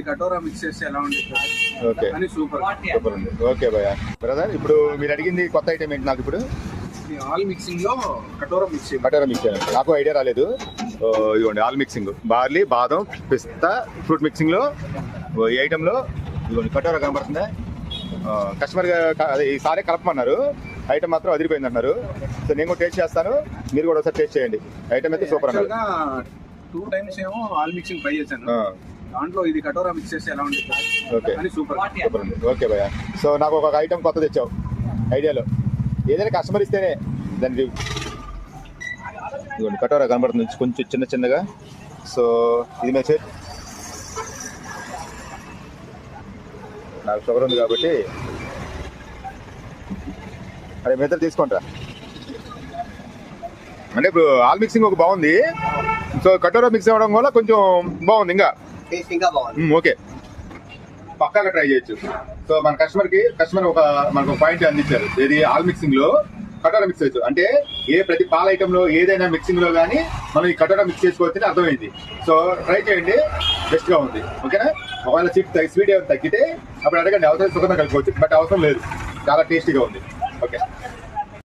కటోరా mix చేస్తే ఎలా ఉంటుంది? ఓకే అని సూపర్ ఉంది. ఓకే భయ్యా. బ్రదర్ ఇప్పుడు మీరు అడిగింది కొత్త ఐటమ్ ఏంటి నాకు ఇప్పుడు? ఆల్ మిక్సింగ్ లో కటోరా మిక్స్ చేయాలి. నాకు ఐడియా రాలేదు. ఇదిగోండి ఆల్ మిక్సింగ్, బార్లీ, బాదం, పిస్తా, ఫ్రూట్ మిక్సింగ్ లో ఈ ఐటమ్ లో ఇదిగోండి కటోరా కనబడుతుందా? కస్టమర్ ఈసారి కలపమన్నారు. ఐటమ్ మాత్రం అదిరిపోయింది అన్నారు. సో నేను కూడా టేస్ట్ చేస్తాను, మీరు కూడా ఒకసారి టేస్ట్ చేయండి. ఐటమ్ అయితే సూపర్ అన్నారు. 2 times ఏమో ఆల్ మిక్సింగ్ ట్రై చేశాను. దాంట్లో ఇది కటోరా మిక్స్ చేస్తే ఎలా ఉంటుంది? ఓకే అని సూపర్ ఉంది. ఓకే భయ్యా. సో నాకు ఒక ఐటమ్ కొత్త తెచ్చావు ఐడియాలో. ఏదైనా కస్టమర్ ఇస్తేనే దానికి ఇదిగోండి కటోరా కనబడుతుంది కొంచెం చిన్న చిన్నగా. సో ఇది మెసేజ్ నాకు షుగర్ ఉంది కాబట్టి అరే మెథడ్ తీసుకుంటా. అంటే ఇప్పుడు ఆల్ మిక్సింగ్ ఒక బాగుంది. సో కటోరా మిక్స్ అవ్వడం వల్ల కొంచెం బాగుంది. ఇంకా బాగుంది. ఓకే, పక్కాగా ట్రై చేయొచ్చు. సో మన కస్టమర్ మనకు పాయింట్ అందించారు. ఏది ఆల్ మిక్సింగ్ లో కటోరా మిక్స్ చేయొచ్చు. అంటే ప్రతి పాల ఐటమ్ లో ఏదైనా మిక్సింగ్ లో కానీ మనం ఈ కటోరా మిక్స్ చేసుకోవచ్చు అర్థమైంది. సో ట్రై చేయండి, బెస్ట్ గా ఉంది. ఓకేనా? ఒకవేళ స్వీట్ ఏమైనా తగ్గితే అప్పుడు అడగండి, అవసరం సుఖంగా కలుపుకోవచ్చు. బట్ అవసరం లేదు, చాలా టేస్టీగా ఉంది. ఓకే.